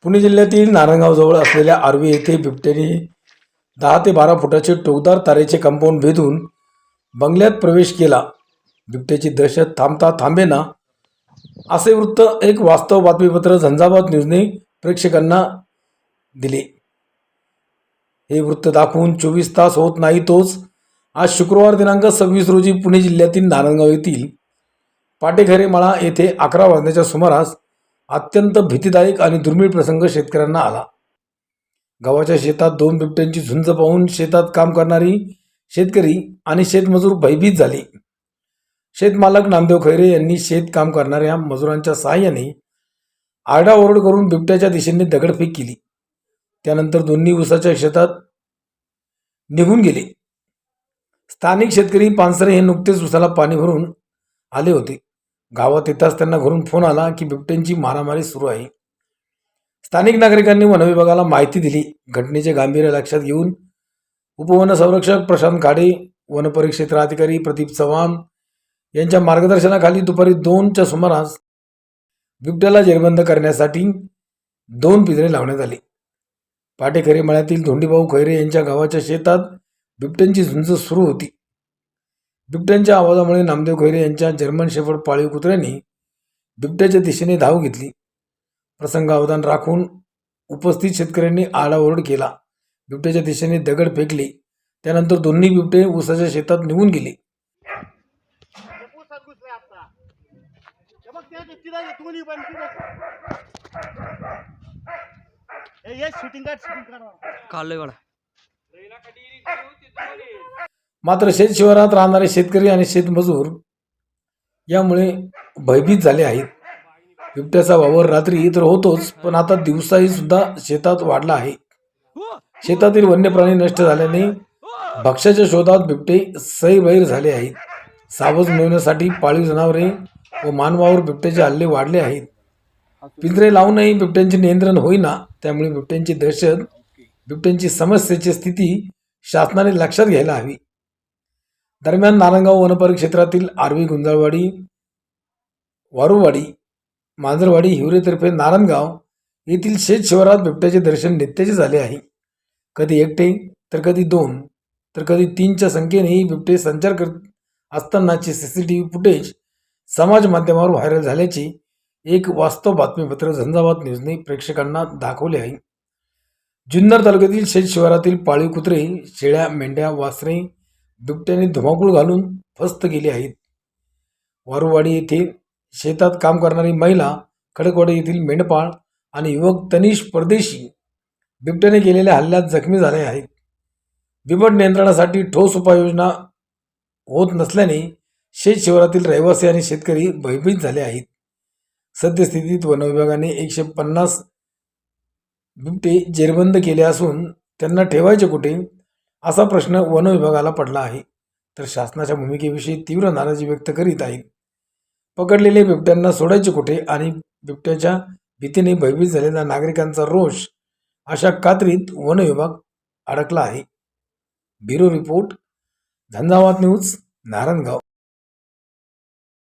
पुणे जिल्ह्यातील नारायणगावजवळ असलेल्या आर्वी येथे बिबट्याने 10 ते 12 फुटाचे टोकदार तारेचे कंपाऊंड भेदून बंगल्यात प्रवेश केला. बिबट्याची दहशत थांबता थांबेना असे वृत्त एक वास्तव बातमीपत्र झंझावात न्यूजने प्रेक्षकांना दिले. हे वृत्त दाखवून 24 तास होत नाही तोच आज शुक्रवार दिनांक 26 रोजी पुणे जिल्ह्यातील नारायणगाव येथील पाटेखरे मळा येथे 11 वाजण्याच्या सुमारास अत्यंत भीतीदायक आणि दुर्मिळ प्रसंग शेतकऱ्यांना आला. गावाच्या शेतात 2 बिबट्यांची झुंज पाहून शेतात काम करणारी शेतकरी आणि शेतमजूर भयभीत झाले. शेतमालक नामदेव खैरे यांनी शेत काम करणाऱ्या मजुरांच्या सहाय्याने आरडाओरड करून बिबट्याच्या दिशेने दगडफेक केली. त्यानंतर दोन्ही ऊसाच्या शेतात निघून गेले. स्थानिक शेतकरी पानसरे हे नुकतेच ऊसाला पाणी भरून आले होते. गावात येताच त्यांना घरून फोन आला की बिबट्यांची मारामारी सुरू आहे. स्थानिक नागरिकांनी वनविभागाला माहिती दिली. घटनेचे गांभीर्य लक्षात घेऊन उपवन संरक्षक प्रशांत काडे, वनपरिक्षेत्र अधिकारी प्रदीप चव्हाण यांच्या मार्गदर्शनाखाली दुपारी 2च्या सुमारास बिबट्याला जेरबंद करण्यासाठी 2 पिंजरे लावण्यात आले. पाटेखरे मळ्यातील धोंडीभाऊ खैरे यांच्या गावाच्या शेतात बिबट्यांची झुंज सुरू होती. बिबट्यांच्या आवाजामुळे नामदेव खैरे यांच्या जर्मन शेफर्ड पाळीव कुत्र्याने बिबट्याच्या दिशेने धाव घेतली. प्रसंगावधान राखून उपस्थित शेतकऱ्यांनी आरडाओरड केला. बिबट्याच्या दिशेने दगड फेकले. त्यानंतर दोन्ही बिबटे ऊसाच्या शेतात निघून गेले. मात्र शेत शिवारात राहणारे शेतकरी आणि शेतमजूर यामुळे भयभीत झाले आहेत. बिबट्याचा वावर रात्री तर होतोच, पण आता दिवसाही सुद्धा शेतात वाढला आहे. शेतातील वन्य प्राणी नष्ट झाल्याने भक्ष्याच्या शोधात बिबटे सैरभैर झाले आहेत. सावज मिळवण्यासाठी पाळीव जनावरे व मानवावर बिबट्याचे हल्ले वाढले आहेत. पिंजरे लावूनही बिबट्यांचे नियंत्रण होईना. त्यामुळे बिबट्यांची दहशत, बिबट्यांची समस्येची स्थिती शासनाने लक्षात घ्यायला हवी. दरम्यान नारायणगाव वनपरिक्षेत्रातील आर्वी, गुंजाळवाडी, वारुवाडी, मांजरवाडी, हिवरेतर्फे नारायणगाव येथील शेत शिवारात बिबट्याचे दर्शन नित्याचे झाले आहे. कधी एकटे तर कधी 2 तर कधी 3च्या संख्येनेही बिबटे संचार करत असतानाचे CCTV फुटेज समाज माध्यमावर व्हायरल झाल्याचे एक वास्तव बातमीपत्र झंझावात न्यूजने प्रेक्षकांना दाखवले आहे. जुन्नर तालुक्यातील शेत शिवारातील पाळीव कुत्रे, शेळ्या, मेंढ्या, वासरे बिबट्याने धुमाकूळ घालून फस्त केली आहेत. वारुवाडी येथे शेतात काम करणारी महिला, खडकवाडी येथील मेंढपाळ आणि युवक तनिष परदेशी बिबट्याने केलेल्या हल्ल्यात जखमी झाले आहेत. बिबट नियंत्रणासाठी ठोस उपाययोजना होत नसल्याने शेत शिवारातील रहिवासी आणि शेतकरी भयभीत झाले आहेत. सद्यस्थितीत वनविभागाने 150 बिबटे जेरबंद केले असून त्यांना ठेवायचे कुठे असा प्रश्न वनविभागाला पडला आहे. तर शासनाच्या भूमिकेविषयी तीव्र नाराजी व्यक्त करीत आहेत. पकडलेले बिबट्यांना सोडायचे कुठे आणि बिबट्याच्या भीतीने भयभीत झालेल्या नागरिकांचा रोष अशा कात्रीत वनविभाग अडकला आहे. Bureau report, Jhanjhavat news, Narayangaon.